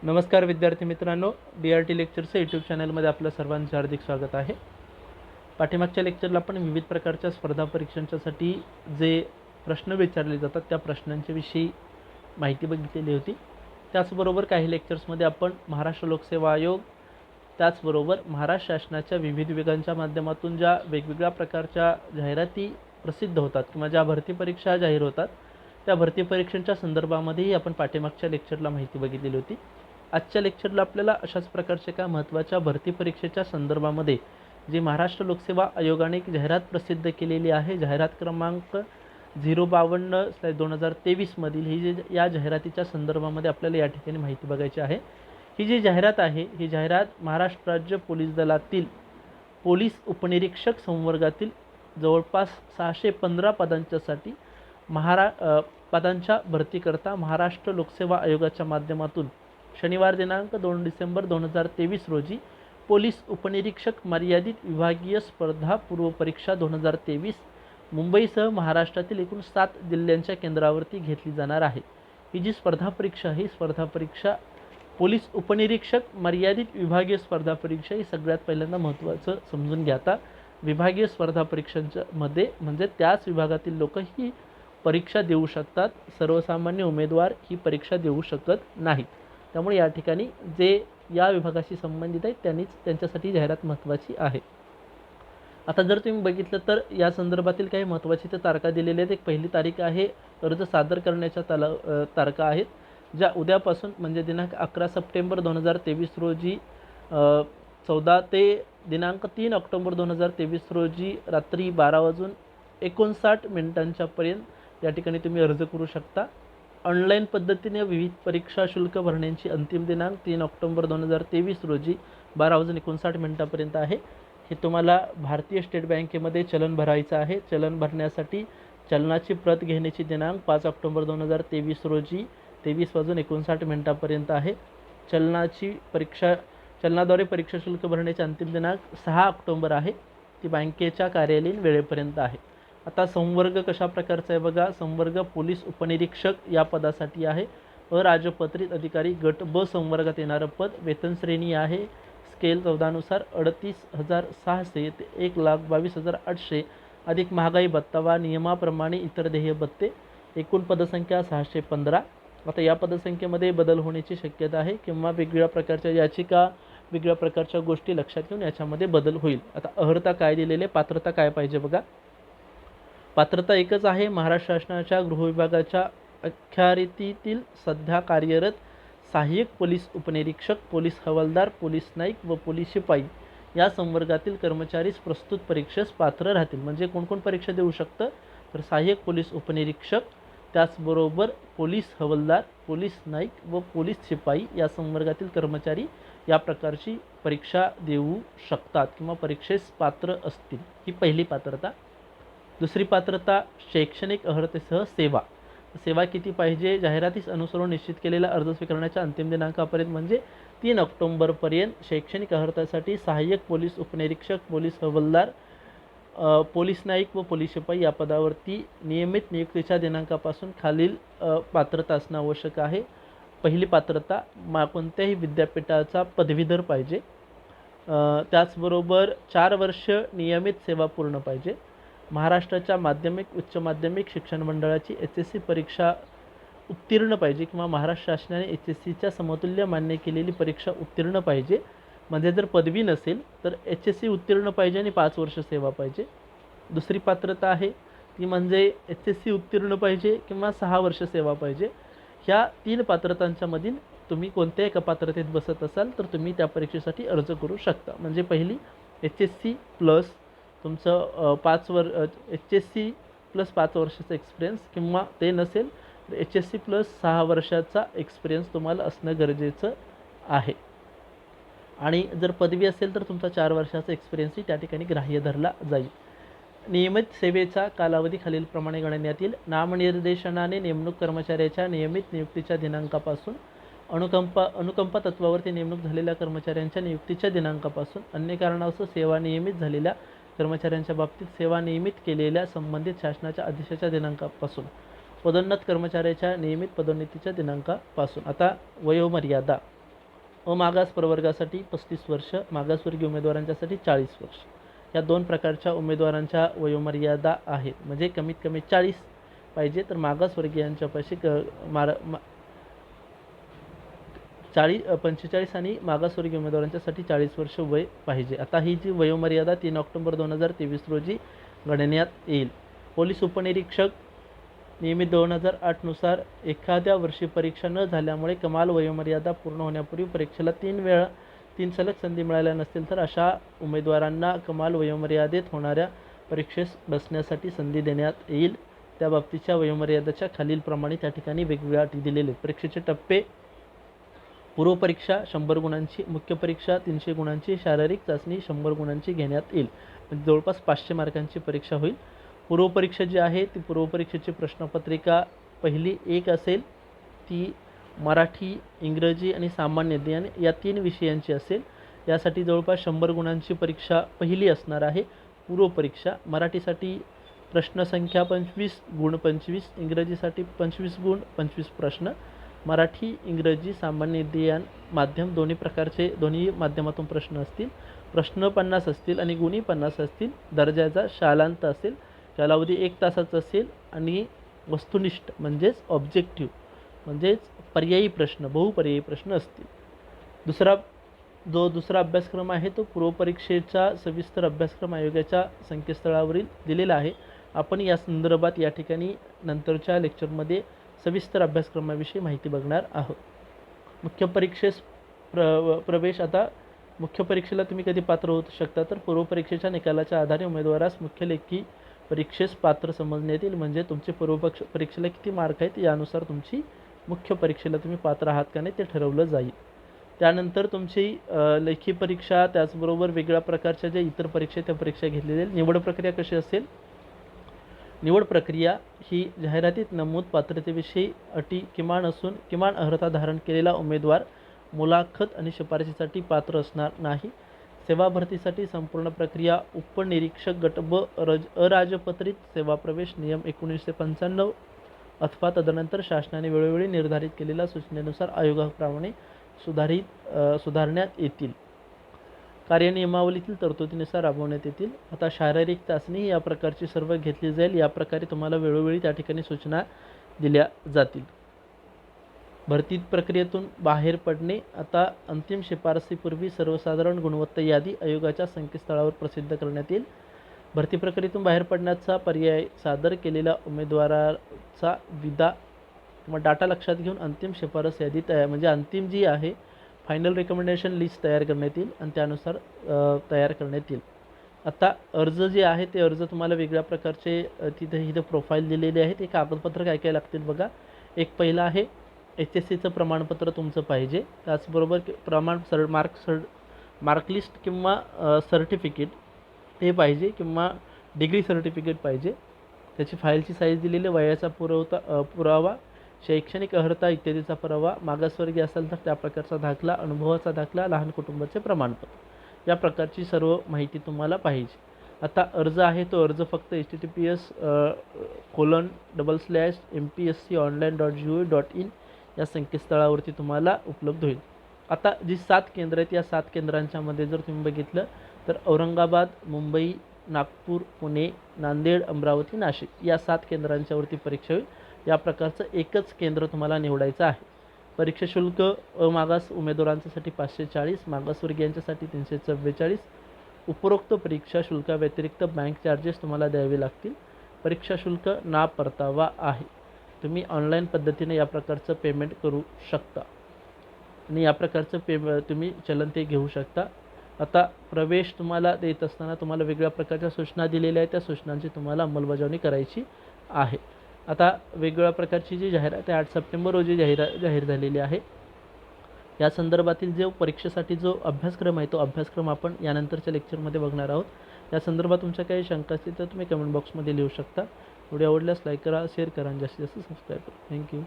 नमस्कार विद्यार्थी मित्रांनो, DRT लेक्चरचं यूट्यूब चॅनलमध्ये आपलं सर्वांचं हार्दिक स्वागत आहे। पाठीमागच्या लेक्चरला आपण विविध प्रकारच्या स्पर्धा परीक्षांसाठी जे प्रश्न विचारले जातात त्या प्रश्नांच्या विषयी माहिती बघितलेली होती। त्याचबरोबर काही लेक्चर्समध्ये आपण महाराष्ट्र लोकसेवा आयोग त्याचबरोबर महाराष्ट्र शासनाच्या विविध विभागांच्या माध्यमातून ज्या वेगवेगळ्या प्रकारच्या जाहिराती प्रसिद्ध होतात किंवा ज्या भरती परीक्षा जाहीर होतात त्या भरती परीक्षांच्या संदर्भामध्येही आपण पाठीमागच्या लेक्चरला माहिती बघितलेली होती। आजच्या लेक्चरला आपल्याला अशाच प्रकारच्या का महत्त्वाच्या भरती परीक्षेच्या संदर्भामध्ये जी महाराष्ट्र लोकसेवा आयोगाने एक जाहिरात प्रसिद्ध केलेली आहे, जाहिरात क्रमांक 052/2023 मधील ही जी या जाहिरातीच्या संदर्भामध्ये आपल्याला या ठिकाणी माहिती बघायची आहे। ही जी जाहिरात आहे ही जाहिरात महाराष्ट्र राज्य पोलीस दलातील पोलीस उपनिरीक्षक संवर्गातील जवळपास 615 पदांच्यासाठी पदांच्या भरतीकरता महाराष्ट्र लोकसेवा आयोगाच्या माध्यमातून शनिवार दिनांक 2 डिसेंबर 2023 रोजी पोलीस उपनिरीक्षक मर्यादित विभागीय स्पर्धा पूर्व परीक्षा 2023 मुंबईसह महाराष्ट्रातील एकूण 7 जिल्ह्यांच्या केंद्रावरती घेतली जाणार आहे। ही जी स्पर्धा परीक्षा ही स्पर्धा परीक्षा पोलीस उपनिरीक्षक मर्यादित विभागीय स्पर्धा परीक्षा ही सगळ्यात पहिल्यांदा महत्त्वाचं समजून घ्या। आता विभागीय स्पर्धा परीक्षांच्या मध्ये म्हणजे त्याच विभागातील लोक ही परीक्षा देऊ शकतात, सर्वसामान्य उमेदवार ही परीक्षा देऊ शकत नाहीत। त्यामुळे या ठिकाणी जे या विभागाशी संबंधित आहेत त्यांच्यासाठी जाहिरात महत्त्वाची आहे। आता जर तुम्ही बघितलं तर या संदर्भातील काही महत्त्वाची तारखा दिलेल्या आहेत। एक पहिली तारीख आहे अर्ज सादर करण्याच्या तारखा आहेत ज्या उद्यापासून म्हणजे दिनांक 11 सप्टेंबर 2023 रोजी 14 ते दिनांक 3 ऑक्टोबर 2023 रोजी रात्री 12:59 पर्यंत या ठिकाणी तुम्ही अर्ज करू शकता। ऑनलाईन पद्धतीने विविध परीक्षा शुल्क भरण्याची अंतिम दिनांक 3 ऑक्टोबर 2023 रोजी 12:59 पर्यंत आहे। हे तुम्हाला भारतीय स्टेट बँकेमध्ये चलन भरायचं आहे। चलन भरण्यासाठी चलनाची प्रत घेण्याची दिनांक 5 ऑक्टोबर 2023 रोजी 23:59 पर्यंत आहे। चलनाद्वारे परीक्षा शुल्क भरण्याची अंतिम दिनांक 6 ऑक्टोबर आहे, ती बँकेच्या कार्यालयीन वेळेपर्यंत आहे। आता संवर्ग कशा प्रकारचा आहे बघा, संवर्ग पोलीस उपनिरीक्षक या पदासाठी आहे। अराजपत्रित अधिकारी गट ब संवर्गात येणारं पद, वेतन श्रेणी आहे स्केल 14 नुसार 38,600 ते 1,22,800 अधिक महागाई भत्ता वा नियमाप्रमाणे इतर देय भत्ते, एकूण पदसंख्या 615। आता या पदसंख्येमध्ये बदल होण्याची शक्यता आहे किंवा वेगवेगळ्या प्रकारच्या याचिका वेगवेगळ्या प्रकारच्या गोष्टी लक्षात घेऊन याच्यामध्ये बदल होईल। आता अर्हता काय दिलेले, पात्रता काय पाहिजे बघा, पात्रता एकच आहे, महाराष्ट्र शासनाच्या गृह विभागाच्या अखत्यारीतील सध्या कार्यरत सहाय्यक पोलीस उपनिरीक्षक, पोलीस हवालदार, पोलीस नाईक व पोलीस शिपाई या संवर्गातील कर्मचारीच प्रस्तुत परीक्षेस पात्र राहतील। म्हणजे कोण कोण परीक्षा देऊ शकतं तर सहाय्यक पोलीस उपनिरीक्षक, त्याचबरोबर पोलीस हवालदार, पोलीस नाईक व पोलीस शिपाई या संवर्गातील कर्मचारी या प्रकारची परीक्षा देऊ शकतात किंवा परीक्षेस पात्र असतील। ही पहिली पात्रता। दुसरी पात्रता शैक्षणिक अर्हतेसह सेवा। सेवा किती पाहिजे, जाहिरातीस अनुसरून निश्चित केलेल्या अर्ज स्वीकारण्याच्या अंतिम दिनांकापर्यंत म्हणजे 3 ऑक्टोबरपर्यंत शैक्षणिक अर्हतेसाठी सहाय्यक पोलीस उपनिरीक्षक, पोलीस हवालदार, पोलीस नाईक व पोलीस शिपाई या पदावरती नियमित नियुक्तीच्या दिनांकापासून खालील पात्रता असणं आवश्यक आहे। पहिली पात्रता कोणत्याही विद्यापीठाचा पदवीधर पाहिजे, त्याचबरोबर 4 वर्ष नियमित सेवा पूर्ण पाहिजे, महाराष्ट्राच्या माध्यमिक उच्च माध्यमिक शिक्षण मंडळाची HSC परीक्षा उत्तीर्ण पाहिजे किंवा महाराष्ट्र शासनाने HSCच्या समतुल्य मान्य केलेली परीक्षा उत्तीर्ण पाहिजे। म्हणजे जर पदवी नसेल तर HSC उत्तीर्ण पाहिजे आणि 5 वर्ष सेवा पाहिजे। दुसरी पात्रता आहे ती म्हणजे HSC उत्तीर्ण पाहिजे किंवा 6 वर्ष सेवा पाहिजे। ह्या 3 पात्रतांच्या मधील तुम्ही कोणत्या एका पात्रतेत बसत असाल तर तुम्ही त्या परीक्षेसाठी अर्ज करू शकता। म्हणजे पहिली HSC प्लस तुमचं HSC प्लस 5 वर्षाचा एक्सपिरियन्स किंवा ते नसेल तर HSC प्लस 6 वर्षाचा एक्सपिरियन्स तुम्हाला असणं गरजेचं आहे। आणि जर पदवी असेल तर तुमचा 4 वर्षाचा एक्सपिरियन्सही त्या ठिकाणी ग्राह्य धरला जाईल। नियमित सेवेचा कालावधी खालीलप्रमाणे गणण्यात येईल। नामनिर्देशनाने नेमणूक कर्मचाऱ्याच्या नियमित नियुक्तीच्या दिनांकापासून, अनुकंपा तत्वावरती नेमणूक झालेल्या कर्मचाऱ्यांच्या नियुक्तीच्या दिनांकापासून, अन्य कारणास्तव सेवा नियमित झालेल्या कर्मचाऱ्यांच्या बाबतीत सेवा नियमित केलेल्या संबंधित शासनाच्या आदेशाच्या दिनांकापासून, पदोन्नत कर्मचाऱ्याच्या नियमित पदोन्नतीच्या दिनांकापासून। आता वयोमर्यादा अमागास प्रवर्गासाठी 35 वर्ष, मागासवर्गीय उमेदवारांच्यासाठी 40 वर्ष. या दोन प्रकारच्या उमेदवारांच्या वयोमर्यादा आहेत. म्हणजे कमीत कमी 40 पाहिजे, तर मागासवर्गीयांच्यापाशी 45 आणि मागासवर्गीय उमेदवारांच्यासाठी 40 वर्ष वय पाहिजे. आता ही जी वयोमर्यादा 3 ऑक्टोबर 2023 रोजी गणण्यात येईल. पोलीस उपनिरीक्षक नियमित 2008 नुसार एखाद्या वर्षी परीक्षा न झाल्यामुळे कमाल वयोमर्यादा पूर्ण होण्यापूर्वी परीक्षेला 3 सलग संधी मिळाल्या नसतील तर अशा उमेदवारांना कमाल वयोमर्यादेत होणाऱ्या परीक्षेस बसण्यासाठी संधी देण्यात येईल. त्या बाबतीच्या वयोमर्यादेच्या खालीलप्रमाणे त्या ठिकाणी वेगवेगळ्या अटी दिलेले. परीक्षेचे टप्पे: पूर्वपरीक्षा 100 गुणांची, मुख्य परीक्षा 300 गुणांची, शारीरिक चाचणी 100 गुणांची घेण्यात येईल. म्हणजे जवळपास 500 मार्कांची परीक्षा होईल. पूर्वपरीक्षा जी आहे ती पूर्वपरीक्षेची प्रश्नपत्रिका पहिली एक असेल, ती मराठी, इंग्रजी आणि सामान्य ज्ञान या 3 विषयांची असेल. यासाठी जवळपास 100 गुणांची परीक्षा पहिली असणार आहे. पूर्वपरीक्षा मराठीसाठी प्रश्नसंख्या 25 गुण 25, इंग्रजीसाठी 25 गुण 25 प्रश्न, मराठी, इंग्रजी, सामान्य ज्ञान माध्यम दोन्ही माध्यमातून प्रश्न असतील. प्रश्न 50 असतील आणि गुणी 50 असतील. दर्जाचा शालांत असेल. कालावधी 1 तासाचा असेल आणि वस्तुनिष्ठ म्हणजेच ऑब्जेक्टिव्ह म्हणजेच पर्यायी प्रश्न, बहुपर्यायी प्रश्न असतील. दुसरा अभ्यासक्रम आहे तो पूर्वपरीक्षेचा सविस्तर अभ्यासक्रम आयोगाच्या संकेतस्थळावरील दिलेला आहे. आपण या संदर्भात या ठिकाणी नंतरच्या लेक्चरमध्ये सविस्तर अभ्यासक्रमाविषयी माहिती बघणार आहोत. मुख्य परीक्षेस प्रवेश. आता मुख्य परीक्षेला तुम्ही कधी पात्र होऊ शकता तर पूर्वपरीक्षेच्या निकालाच्या आधारे उमेदवारास मुख्य लेखी परीक्षेस पात्र समजण्यात येईल. म्हणजे तुमचे परीक्षेला किती मार्क आहेत यानुसार तुमची मुख्य परीक्षेला तुम्ही पात्र आहात का नाही ते ठरवलं जाईल. त्यानंतर तुमची लेखी परीक्षा, त्याचबरोबर वेगळ्या प्रकारच्या ज्या इतर परीक्षा त्या परीक्षा घेतली जाईल. निवड प्रक्रिया कशी असेल? निवड प्रक्रिया ही जाहिरातीत नमूद पात्रतेविषयी अटी किमान असून किमान अर्हता धारण केलेला उमेदवार मुलाखत आणि शिफारशीसाठी पात्र असणार नाही. सेवा भरतीसाठी संपूर्ण प्रक्रिया उपनिरीक्षक गट ब अराजपत्रित सेवा प्रवेश नियम 1995 अथवा तदनंतर शासनाने वेळोवेळी निर्धारित केलेल्या सूचनेनुसार आयोगाप्रमाणे सुधारण्यात येतील. कार्यनियमावलीतील तरतुदीनुसार राबवण्यात येतील. आता शारीरिक चाचणी या प्रकारची सर्व घेतली जाईल. या प्रकारे तुम्हाला वेळोवेळी त्या ठिकाणी सूचना दिल्या जातील. भरती प्रक्रियेतून बाहेर पडणे. आता अंतिम शिफारसीपूर्वी सर्वसाधारण गुणवत्ता यादी आयोगाच्या संकेतस्थळावर प्रसिद्ध करण्यात येईल. भरती प्रक्रियेतून बाहेर पडण्याचा पर्याय सादर केलेल्या उमेदवाराचा विदा किंवा डाटा लक्षात घेऊन अंतिम शिफारस यादी म्हणजे अंतिम जी आहे फायनल रेकमेंडेशन लिस्ट तयार करण्यात येईल आणि त्यानुसार तयार करण्यात येईल. आता अर्ज जे आहे ते अर्ज तुम्हाला वेगळ्या प्रकारचे इथं प्रोफाईल दिलेली आहे. ते कागदपत्र काय काय लागतील बघा. एक पहिलं आहे HSCचं प्रमाणपत्र तुमचं पाहिजे. त्याचबरोबर मार्कलिस्ट किंवा सर्टिफिकेट ते पाहिजे किंवा डिग्री सर्टिफिकेट पाहिजे. त्याची फाईलची साईज दिलेली, वयाचा पुरावा, शैक्षणिक अर्हता इत्यादीचा पुरावा, मागासवर्गीय असेल तर त्या प्रकारचा दाखला, अनुभवाचा दाखला, लहान कुटुंबाचे प्रमाणपत्र या प्रकारची सर्व माहिती तुम्हाला पाहिजे. आता अर्ज आहे तो अर्ज फक्त https://mpsconline.gov.in या संकेतस्थळावरती तुम्हाला उपलब्ध होईल. आता जी 7 केंद्र आहेत या 7 केंद्रांच्यामध्ये जर तुम्ही बघितलं तर औरंगाबाद, मुंबई, नागपूर, पुणे, नांदेड, अमरावती, नाशिक या 7 केंद्रांच्यावरती परीक्षा होईल. या प्रकारचं एकच केंद्र तुम्हाला निवडायचं आहे. परीक्षा शुल्क मागास उमेदवारांच्यासाठी 540, मागासवर्गीयांच्यासाठी 344. उपरोक्त परीक्षा शुल्काव्यतिरिक्त बँक चार्जेस तुम्हाला द्यावे लागतील. परीक्षा शुल्क ना परतावा आहे. तुम्ही ऑनलाईन पद्धतीने या प्रकारचं पेमेंट करू शकता आणि या प्रकारचं तुम्ही चलन ते घेऊ शकता. आता प्रवेश तुम्हाला देत असताना तुम्हाला वेगळ्या प्रकारच्या सूचना दिलेल्या आहेत. त्या सूचनांची तुम्हाला अंमलबजावणी करायची आहे. आता वेगवेगळ्या प्रकारची जी जाहिरात आहे 8 सप्टेंबर रोजी जाहीर झालेली आहे. या संदर्भातील जो परीक्षेसाठी जो अभ्यासक्रम आहे तो अभ्यासक्रम आपण यानंतरच्या लेक्चरमध्ये बघणार आहोत. या संदर्भात तुमच्या काही शंका असतील तर तुम्ही कमेंट बॉक्समध्ये लिहू शकता. व्हिडिओ आवडल्यास लाईक करा, शेअर करा आणि जास्तीत जास्त सबस्क्राईब करा. थँक्यू.